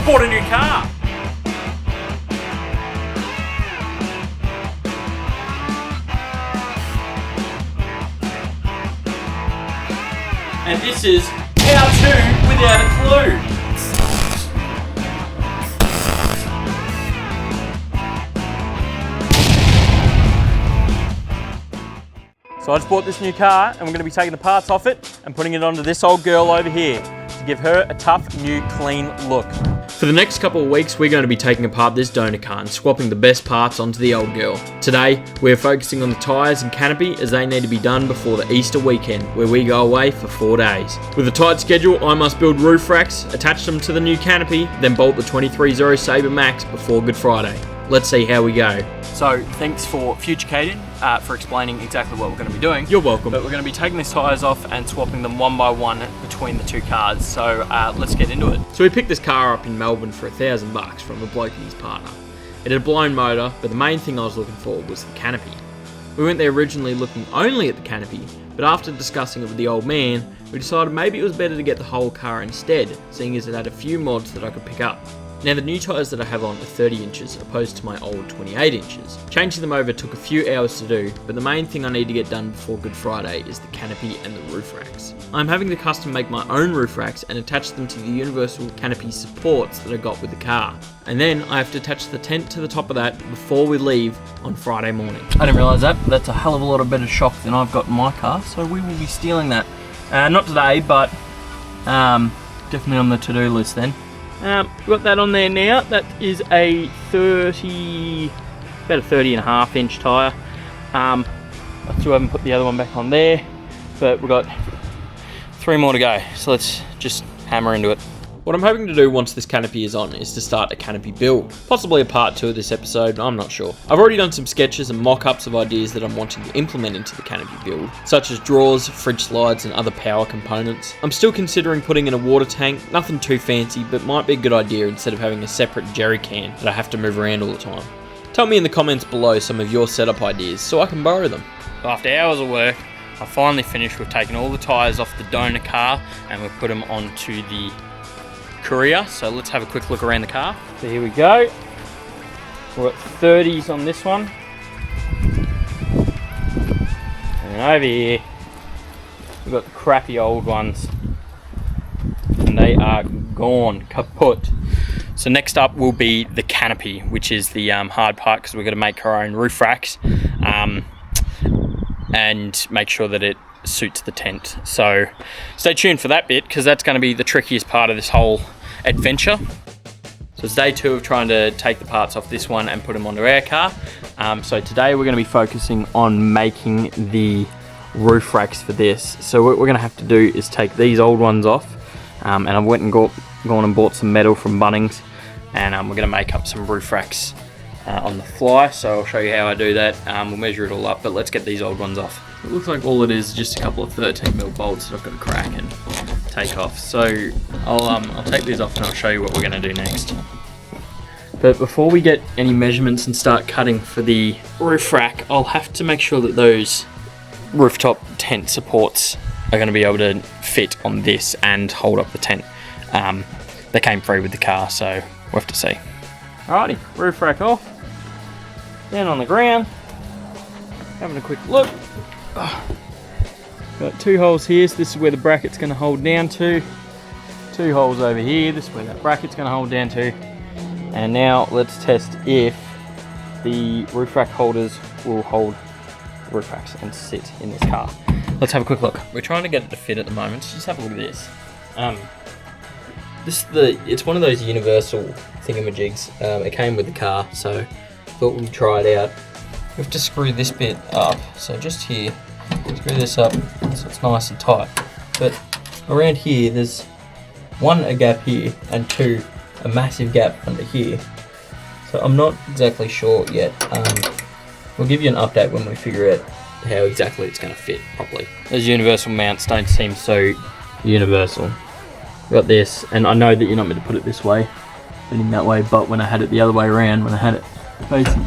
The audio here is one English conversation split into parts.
bought a new car. And this is how to without a clue. So I just bought this new car and we're going to be taking the parts off it and putting it onto this old girl over here to give her a tough, new, clean look. For the next couple of weeks, we're going to be taking apart this donor car and swapping the best parts onto the old girl. Today, we're focusing on the tyres and canopy as they need to be done before the Easter weekend, where we go away for 4 days. With a tight schedule, I must build roof racks, attach them to the new canopy, then bolt the 23-0 Sabre Max before Good Friday. Let's see how we go. So thanks for future Kayden for explaining exactly what we're going to be doing. You're welcome. But we're going to be taking these tyres off and swapping them one by one between the two cars. So let's get into it. So we picked this car up in Melbourne for $1,000 from a bloke and his partner. It had a blown motor, but the main thing I was looking for was the canopy. We went there originally looking only at the canopy, but after discussing it with the old man, we decided maybe it was better to get the whole car instead, seeing as it had a few mods that I could pick up. Now the new tyres that I have on are 30 inches opposed to my old 28 inches. Changing them over took a few hours to do, but the main thing I need to get done before Good Friday is the canopy and the roof racks. I'm having to custom make my own roof racks and attach them to the universal canopy supports that I got with the car. And then I have to attach the tent to the top of that before we leave on Friday morning. I didn't realise that, but that's a hell of a lot of better shock than I've got in my car, so we will be stealing that. Not today, but definitely on the to-do list then. We've got that on there now. That is a about a 30.5 inch tyre. I still haven't put the other one back on there, but we've got 3 more to go. So let's just hammer into it. What I'm hoping to do once this canopy is on is to start a canopy build. Possibly a part 2 of this episode, I'm not sure. I've already done some sketches and mock-ups of ideas that I'm wanting to implement into the canopy build, such as drawers, fridge slides and other power components. I'm still considering putting in a water tank, nothing too fancy, but might be a good idea instead of having a separate jerry can that I have to move around all the time. Tell me in the comments below some of your setup ideas so I can borrow them. After hours of work, I finally finished with taking all the tyres off the donor car and we've put them onto the courier, so let's have a quick look around the car. So here we go. We're at 30s on this one. And over here, we've got the crappy old ones. And they are gone, kaput. So next up will be the canopy, which is the hard part because we're going to make our own roof racks and make sure that it suits the tent. So stay tuned for that bit because that's going to be the trickiest part of this whole adventure. So it's day 2 of trying to take the parts off this one and put them onto our car. So today we're going to be focusing on making the roof racks for this. So what we're going to have to do is take these old ones off and I went and gone and bought some metal from Bunnings and we're going to make up some roof racks on the fly. So I'll show you how I do that. We'll measure it all up, but let's get these old ones off. It looks like all it is just a couple of 13mm bolts that I've got to crack and take off. So I'll take these off and I'll show you what we're going to do next. But before we get any measurements and start cutting for the roof rack, I'll have to make sure that those rooftop tent supports are going to be able to fit on this and hold up the tent. They came free with the car, so we'll have to see. Alrighty, roof rack off. Down on the ground. Having a quick look. Got 2 holes here, so this is where the bracket's going to hold down to. 2 holes over here, this is where that bracket's going to hold down to. And now let's test if the roof rack holders will hold roof racks and sit in this car. Let's have a quick look. We're trying to get it to fit at the moment, so just have a look at this. It's one of those universal thingamajigs. It came with the car, so thought we'd try it out. We have to screw this bit up, so just here, screw this up so it's nice and tight. But around here, there's 1, a gap here, and 2, a massive gap under here. So I'm not exactly sure yet. We'll give you an update when we figure out how exactly it's going to fit properly. Those universal mounts don't seem so universal. Got this, and I know that you're not meant to put it this way, fitting that way, but when I had it the other way around, when I had it facing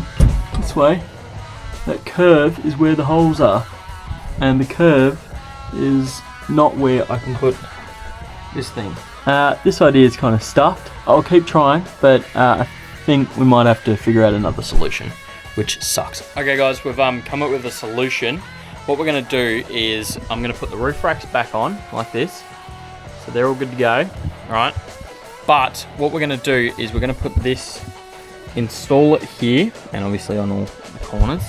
this way, that curve is where the holes are, and the curve is not where I can put this thing. This idea is kind of stuffed. I'll keep trying, but I think we might have to figure out another solution, which sucks. Okay guys, we've come up with a solution. What we're gonna do is I'm gonna put the roof racks back on like this. So they're all good to go, all right? But what we're gonna do is we're gonna put this, install it here, and obviously on all the corners.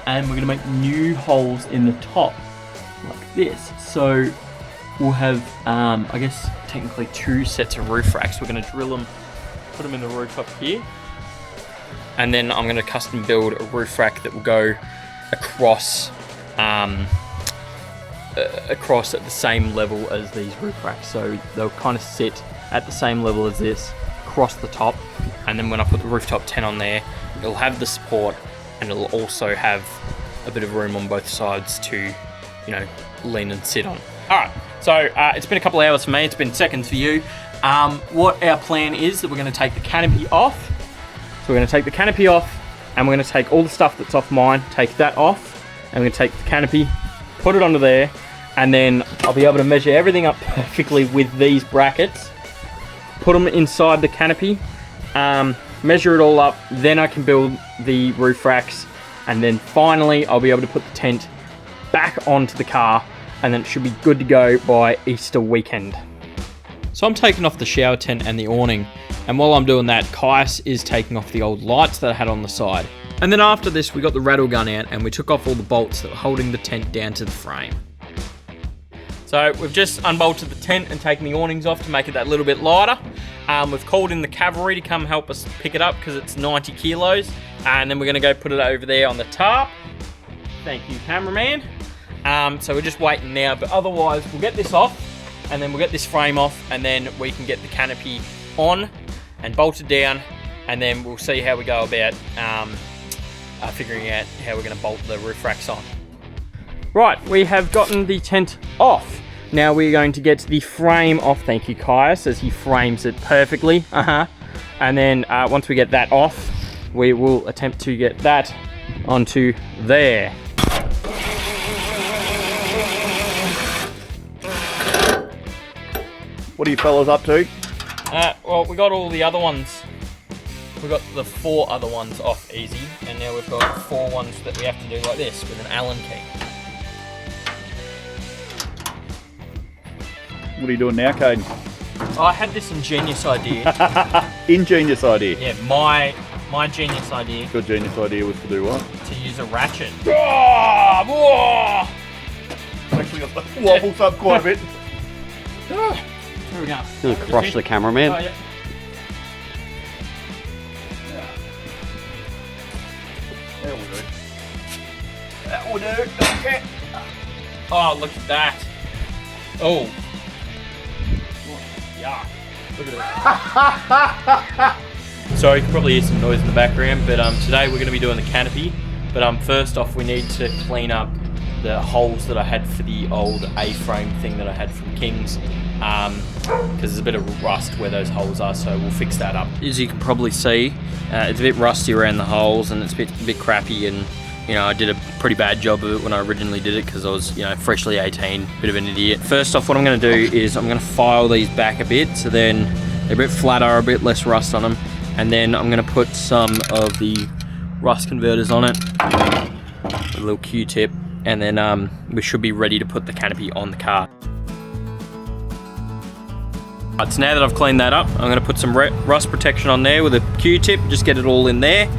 And we're gonna make new holes in the top, like this. So we'll have, I guess, technically 2 sets of roof racks. We're gonna drill them, put them in the roof up here. And then I'm gonna custom build a roof rack that will go across at the same level as these roof racks. So they'll kind of sit at the same level as this, across the top. And then when I put the rooftop tent on there, it'll have the support and it'll also have a bit of room on both sides to, you know, lean and sit on. All right, so it's been a couple of hours for me, it's been seconds for you. What our plan is that we're gonna take the canopy off. So we're gonna take the canopy off and we're gonna take all the stuff that's off mine, take that off, and we're gonna take the canopy, put it onto there, and then I'll be able to measure everything up perfectly with these brackets, put them inside the canopy, measure it all up, then I can build the roof racks, and then finally I'll be able to put the tent back onto the car, and then it should be good to go by Easter weekend. So I'm taking off the shower tent and the awning, and while I'm doing that, Kais is taking off the old lights that I had on the side. And then after this, we got the rattle gun out and we took off all the bolts that were holding the tent down to the frame. So we've just unbolted the tent and taken the awnings off to make it that little bit lighter. We've called in the cavalry to come help us pick it up because it's 90 kilos. And then we're gonna go put it over there on the tarp. Thank you, cameraman. So we're just waiting now, but otherwise we'll get this off and then we'll get this frame off and then we can get the canopy on and bolted down, and then we'll see how we go about figuring out how we're gonna bolt the roof racks on. Right, we have gotten the tent off. Now we're going to get the frame off. Thank you, Kais, as he frames it perfectly. And then once we get that off, we will attempt to get that onto there. What are you fellas up to? Well, we got all the other ones. We got the 4 other ones off easy, and now we've got 4 ones that we have to do like this with an Allen key. What are you doing now, Kayden? I had this ingenious idea. Ingenious idea. Yeah, my genius idea. Your genius idea was to do what? To use a ratchet. Actually got the wobbles up quite a bit. Here we go. Gonna crush the cameraman. Oh, yeah. That will do. That will do. Okay. Oh, look at that. Oh. Yeah. Look at that. Sorry, you can probably hear some noise in the background, but today we're going to be doing the canopy. But first off, we need to clean up the holes that I had for the old A-frame thing that I had from King's. Because there's a bit of rust where those holes are, so we'll fix that up. As you can probably see, it's a bit rusty around the holes and it's a bit crappy, and you know, I did a pretty bad job of it when I originally did it because I was, you know, freshly 18, bit of an idiot. First off, what I'm going to do is I'm going to file these back a bit so then they're a bit flatter, a bit less rust on them, and then I'm going to put some of the rust converters on it, a little Q-tip, and then we should be ready to put the canopy on the car. Right, so now that I've cleaned that up, I'm going to put some rust protection on there with a Q-tip, just get it all in there.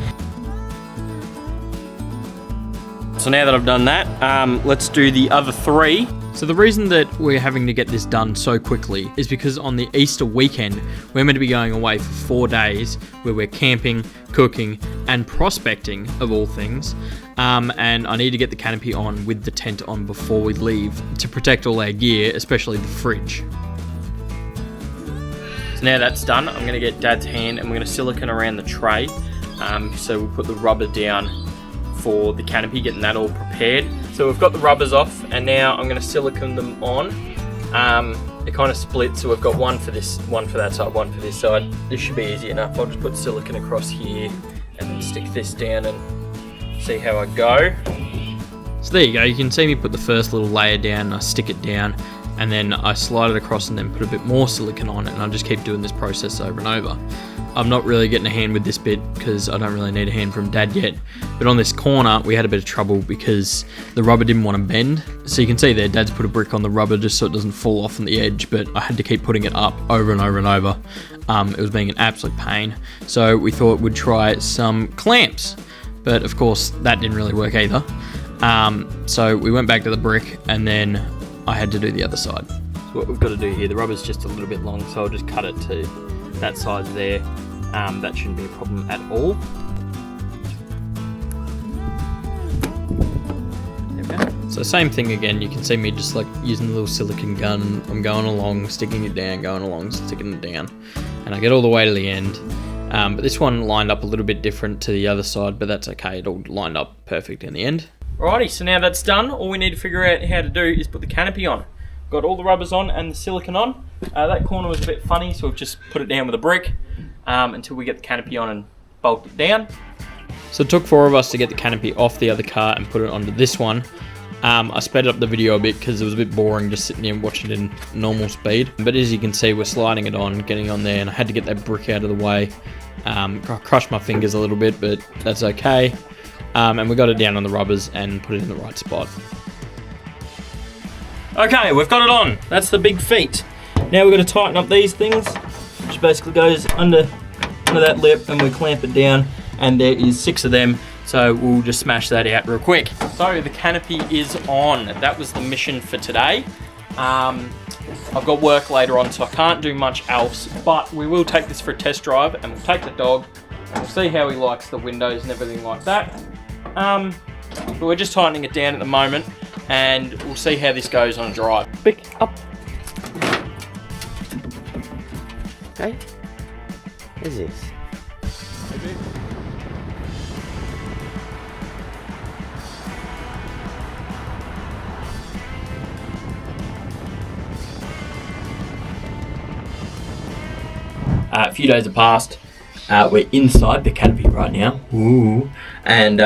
So now that I've done that, let's do the other 3. So the reason that we're having to get this done so quickly is because on the Easter weekend, we're meant to be going away for 4 days where we're camping, cooking, and prospecting, of all things. And I need to get the canopy on with the tent on before we leave to protect all our gear, especially the fridge. So now that's done, I'm going to get Dad's hand and we're going to silicone around the tray. So we'll put the rubber down for the canopy, getting that all prepared. So we've got the rubbers off and now I'm going to silicone them on. It kind of splits, so we've got one for this, one for that side, one for this side. This should be easy enough. I'll just put silicone across here and then stick this down and see how I go. So there you go, you can see me put the first little layer down and I stick it down. and then I slide it across and then put a bit more silicone on, and I just keep doing this process over and over. I'm not really getting a hand with this bit because I don't really need a hand from Dad yet, but on this corner we had a bit of trouble because the rubber didn't want to bend. So you can see there, Dad's put a brick on the rubber just so it doesn't fall off on the edge, but I had to keep putting it up over and over and over. It was being an absolute pain. So we thought we'd try some clamps, but of course that didn't really work either. So we went back to the brick, and then I had to do the other side. So what we've got to do here, the rubber's just a little bit long, so I'll just cut it to that size there. That shouldn't be a problem at all. There we go. So same thing again, you can see me just like using the little silicone gun. I'm going along, sticking it down, going along, sticking it down, and I get all the way to the end. But this one lined up a little bit different to the other side, but that's okay, it all lined up perfect in the end. Alrighty, so now that's done, all we need to figure out how to do is put the canopy on. Got all the rubbers on and the silicone on. That corner was a bit funny, so we've just put it down with a brick until we get the canopy on and bolt it down. So it took 4 of us to get the canopy off the other car and put it onto this one. I sped up the video a bit because it was a bit boring just sitting there and watching it in normal speed. But as you can see, we're sliding it on, getting on there, and I had to get that brick out of the way. I crushed my fingers a little bit, but that's okay. And we got it down on the rubbers and put it in the right spot. Okay, we've got it on. That's the big feet. Now we're going to tighten up these things, which basically goes under that lip, and we clamp it down, and there is 6 of them. So we'll just smash that out real quick. So the canopy is on. That was the mission for today. I've got work later on, so I can't do much else, but we will take this for a test drive, and we'll take the dog, and we'll see how he likes the windows and everything like that. But we're just tightening it down at the moment, and we'll see how this goes on a drive. Pick up. Okay. What is this? A few days have passed. We're inside the canopy right now. Ooh. And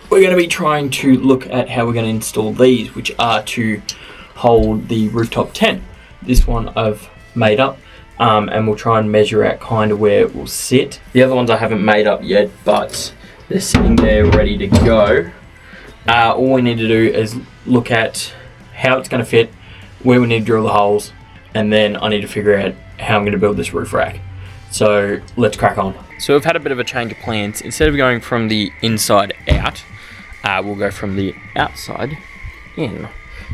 we're going to be trying to look at how we're going to install these, which are to hold the rooftop tent. This one I've made up, and we'll try and measure out kind of where it will sit. The other ones I haven't made up yet, but they're sitting there ready to go. All we need to do is look at how it's going to fit, where we need to drill the holes, and then I need to figure out how I'm going to build this roof rack. So let's crack on. So we've had a bit of a change of plans. Instead of going from the inside out, we'll go from the outside in.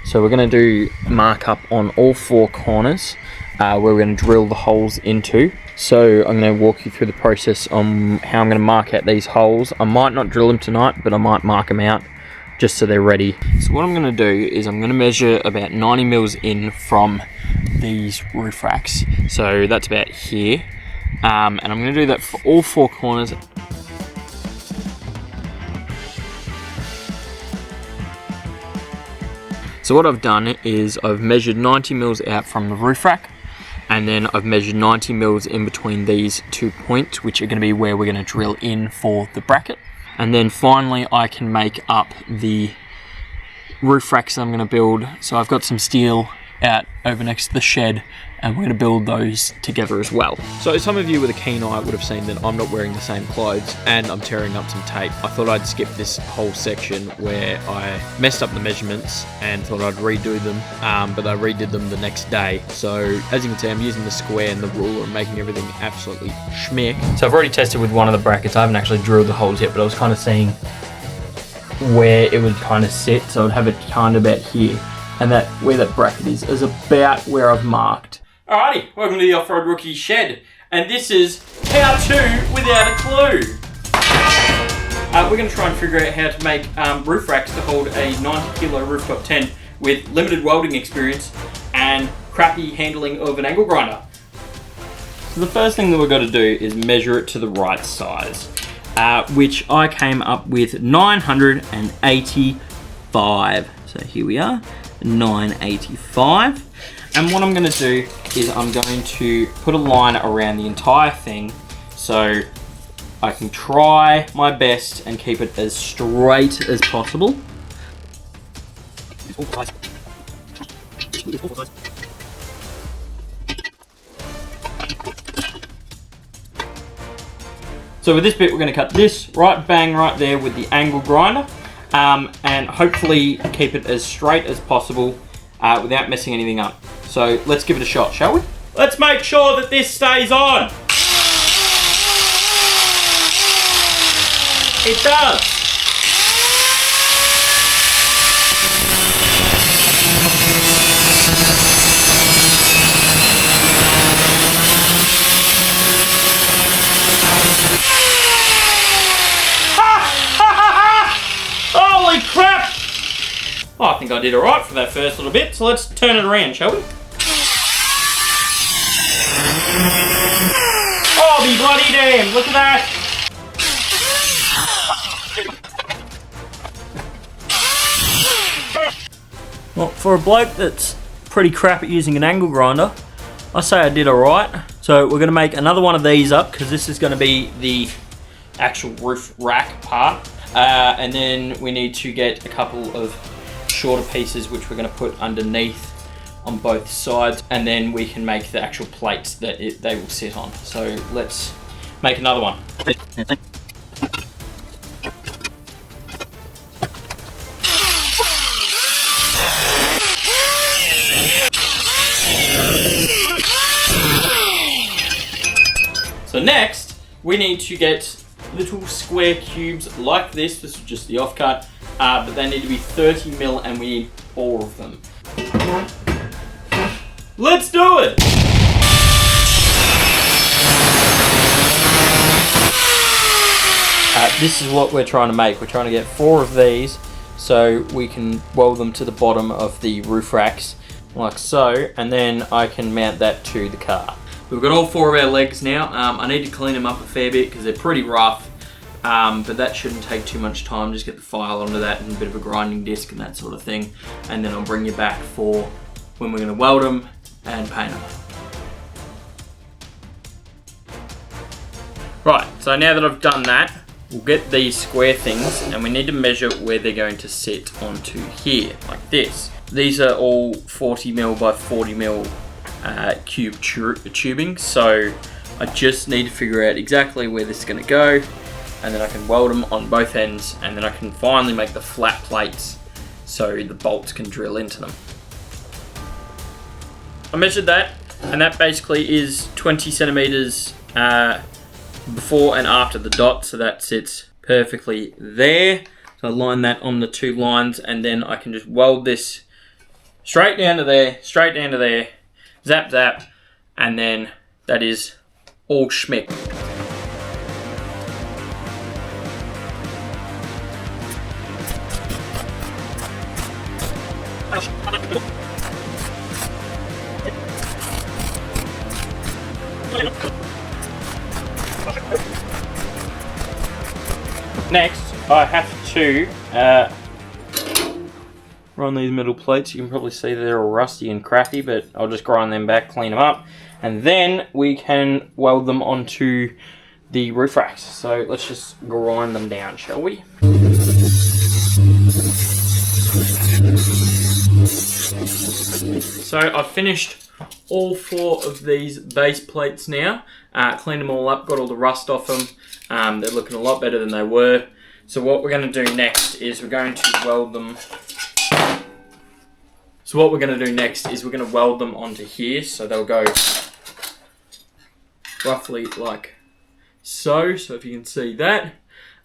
So we're going to do mark up on all 4 corners where we're going to drill the holes into. So I'm going to walk you through the process on how I'm going to mark out these holes. I might not drill them tonight, but I might mark them out just so they're ready. So what I'm going to do is I'm going to measure about 90 mils in from these roof racks. So that's about here. And I'm going to do that for all 4 corners. So what I've done is I've measured 90 mils out from the roof rack, and then I've measured 90 mils in between these 2 points, which are going to be where we're going to drill in for the bracket. And then finally I can make up the roof racks that I'm going to build. So I've got some steel out over next to the shed, and we're going to build those together as well. So some of you with a keen eye would have seen that I'm not wearing the same clothes and I'm tearing up some tape. I thought I'd skip this whole section where I messed up the measurements and thought I'd redo them, but I redid them the next day. So as you can see, I'm using the square and the ruler and making everything absolutely schmick. So I've already tested with one of the brackets. I haven't actually drilled the holes yet, but I was kind of seeing where it would kind of sit. So I'd have it kind of about here, and that where that bracket is about where I've marked. Alrighty, welcome to the Offroad Rookie Shed, and this is how to without a clue. We're going to try and figure out how to make roof racks to hold a 90 kilo rooftop tent with limited welding experience and crappy handling of an angle grinder. So the first thing that we've got to do is measure it to the right size, which I came up with 985. So here we are, 985. And what I'm going to do is I'm going to put a line around the entire thing so I can try my best and keep it as straight as possible. So with this bit, we're going to cut this right bang right there with the angle grinder, and hopefully keep it as straight as possible without messing anything up. So let's give it a shot, shall we? Let's make sure that this stays on. It does. Holy crap! Oh, I think I did alright for that first little bit, so let's turn it around, shall we? Oh, be bloody damn, look at that! Well, for a bloke that's pretty crap at using an angle grinder, I say I did alright. So we're going to make another one of these up, because this is going to be the actual roof rack part. And then we need to get a couple of shorter pieces which we're going to put underneath on both sides, and then we can make the actual plates that they will sit on. So let's make another one. So next we need to get little square cubes like this. This is just the offcut, but they need to be 30 mil, and we need 4 of them. Let's do it! This is what we're trying to make. We're trying to get 4 of these so we can weld them to the bottom of the roof racks like so, and then I can mount that to the car. We've got all 4 of our legs now. I need to clean them up a fair bit because they're pretty rough, but that shouldn't take too much time. Just get the file onto that and a bit of a grinding disc and that sort of thing, and then I'll bring you back for when we're going to weld them and paint them. Right, so now that I've done that, we'll get these square things, and we need to measure where they're going to sit onto here, like this. These are all 40 mil by 40 mil cube tubing, so I just need to figure out exactly where this is going to go, and then I can weld them on both ends, and then I can finally make the flat plates so the bolts can drill into them. I measured that, and that basically is 20 centimeters before and after the dot, so that sits perfectly there. So I line that on the 2 lines, and then I can just weld this straight down to there, zap zap, and then that is all schmick. Next, I have to run these metal plates. You can probably see they're all rusty and crappy, but I'll just grind them back, clean them up, and then we can weld them onto the roof racks. So let's just grind them down, shall we? So I've finished all 4 of these base plates now, cleaned them all up, got all the rust off them. They're looking a lot better than they were. So what we're going to do next is we're going to weld them. Onto here, so they'll go roughly like so. So if you can see that,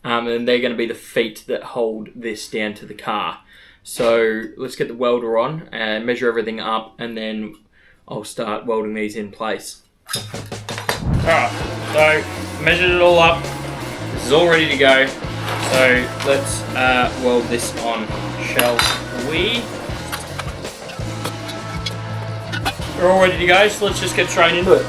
and they're going to be the feet that hold this down to the car. So let's get the welder on and measure everything up, and then I'll start welding these in place. Alright, so measured it all up. This is all ready to go. So let's weld this on, shall we? We're all ready to go, so let's just get straight into it.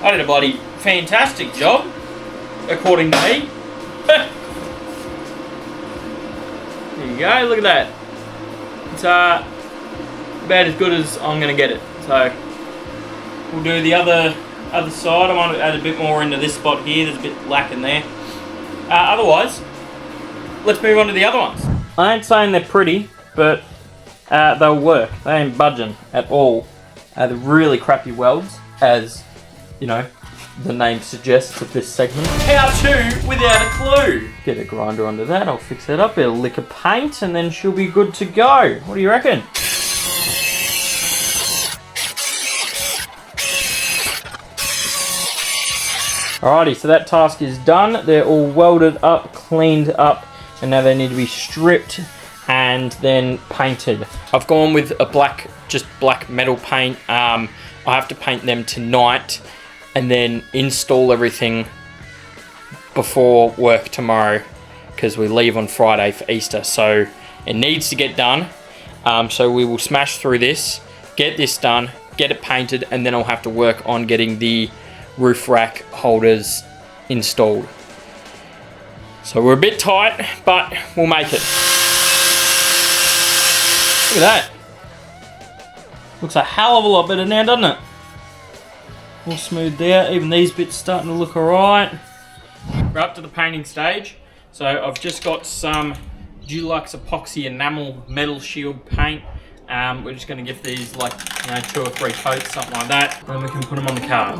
I did a bloody fantastic job, according to me. There you go, look at that. It's about as good as I'm going to get it. So we'll do the other Other side, I might add a bit more into this spot here. There's a bit lacking there. Otherwise, let's move on to the other ones. I ain't saying they're pretty, but they'll work. They ain't budging at all. They're really crappy welds, as you know the name suggests of this segment. How to without a clue. Get a grinder onto that. I'll fix that up. Bit of lick of paint, and then she'll be good to go. What do you reckon? Alrighty, so that task is done. They're all welded up, cleaned up, and now they need to be stripped and then painted. I've gone with a black, just black metal paint. I have to paint them tonight and then install everything before work tomorrow because we leave on Friday for Easter. So it needs to get done. So we will smash through this, get this done, get it painted, and then I'll have to work on getting the roof rack holders installed. So we're a bit tight, but we'll make it. Look at that. Looks a hell of a lot better now, doesn't it? All smoothed out. Even these bits starting to look alright. We're up to the painting stage. So I've just got some Dulux epoxy enamel metal shield paint. We're just going to give these like 2 or 3 coats, something like that, and then we can put them on the car.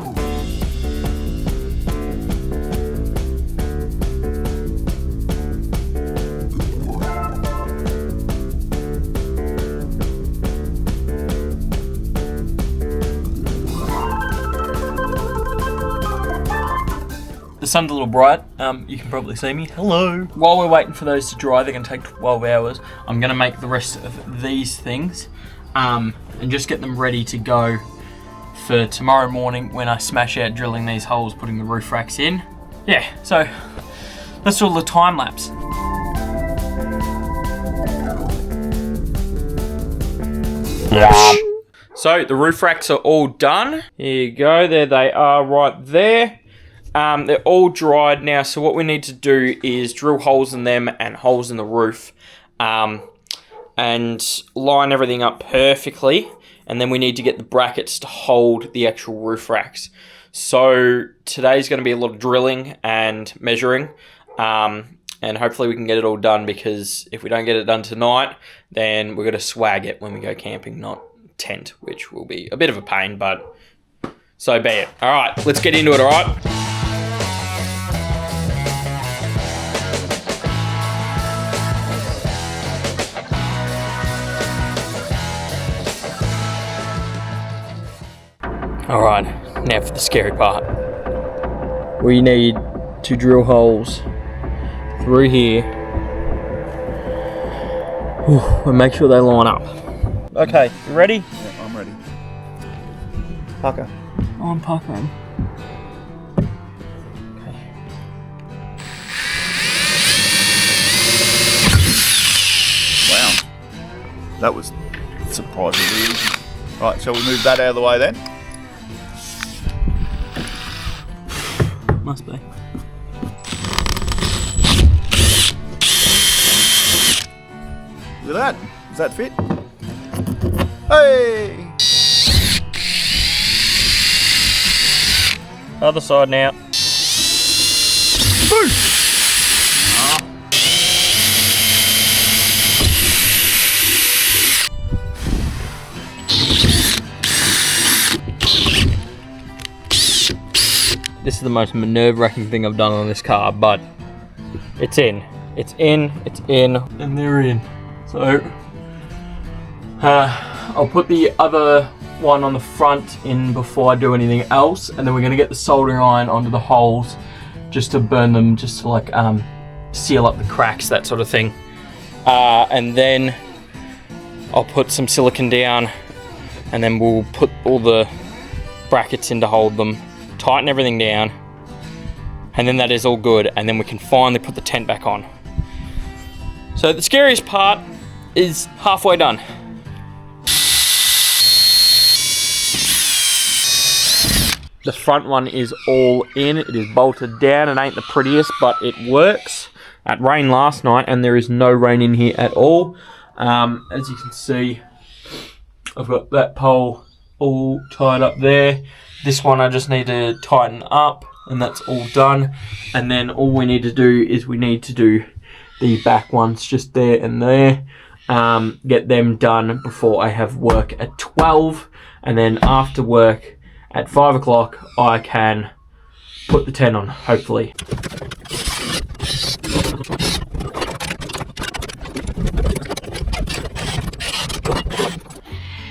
The sun's a little bright, you can probably see me. Hello! While we're waiting for those to dry, they're going to take 12 hours. I'm going to make the rest of these things and just get them ready to go for tomorrow morning when I smash out drilling these holes, putting the roof racks in. Yeah, so that's all the time lapse. So the roof racks are all done. Here you go, there they are right there. They're all dried now, so what we need to do is drill holes in them and holes in the roof and line everything up perfectly, and then we need to get the brackets to hold the actual roof racks. So today's going to be a lot of drilling and measuring, and hopefully we can get it all done, because if we don't get it done tonight, then we're going to swag it when we go camping, not tent, which will be a bit of a pain, but so be it. Alright, let's get into it, alright? Alright, now for the scary part. We need to drill holes through here and make sure they line up. Okay, you ready? Yeah, I'm ready. Pucker. I'm puckering. Okay. Wow. That was surprisingly easy. Right, shall we move that out of the way then? Must be. Look at that. Does that fit? Hey! Other side now. Boo! This is the most nerve-wracking thing I've done on this car, but it's in. It's in, it's in, and they're in. So, I'll put the other one on the front in before I do anything else, and then we're gonna get the soldering iron onto the holes just to burn them, just to like seal up the cracks, that sort of thing. And then I'll put some silicone down, and then we'll put all the brackets in to hold them, tighten everything down, and then that is all good, and then we can finally put the tent back on. So the scariest part is halfway done. The front one is all in, it is bolted down. It ain't the prettiest, but it works. It rained last night and there is no rain in here at all. As you can see, I've got that pole all tied up there. This one I just need to tighten up, and that's all done. And then all we need to do is we need to do the back ones just there and there. Get them done before I have work at 12. And then after work at 5 o'clock, I can put the tent on, hopefully.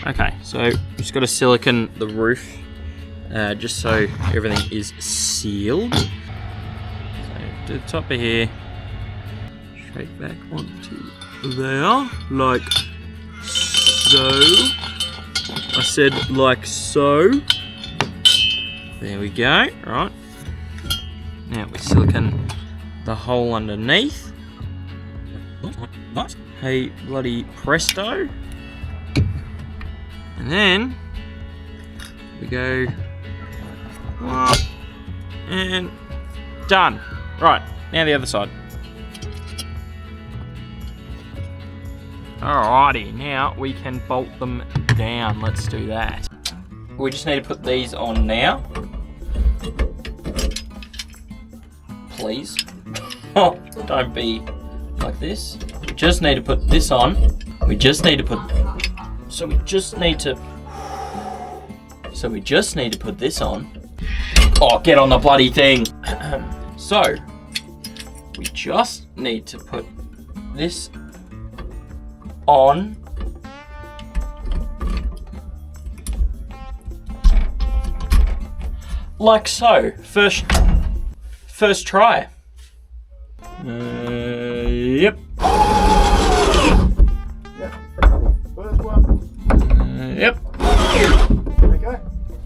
Okay, so just got to silicone the roof just so everything is sealed. So to the top of here, straight back onto there, like so. I said like so. There we go, right. Now we silicone the hole underneath. Hey, bloody presto. And then we go and done. Right, now the other side. Alrighty, now we can bolt them down. Let's do that. We just need to put these on now. Please. Oh, don't be like this. We just need to put this on. We just need to put this on. Oh, get on the bloody thing. So, we just need to put this on. Like so. First try. Yep. First one. Yep. Okay.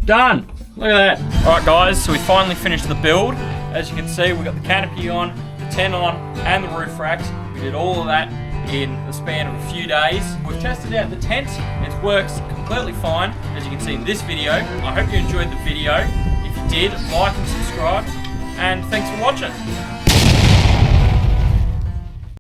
Done. Look at that. Alright guys, so we finally finished the build. As you can see, we got the canopy on, the tent on, and the roof racks. We did all of that in the span of a few days. We've tested out the tent. It works completely fine, as you can see in this video. I hope you enjoyed the video. If you did, like and subscribe, and thanks for watching.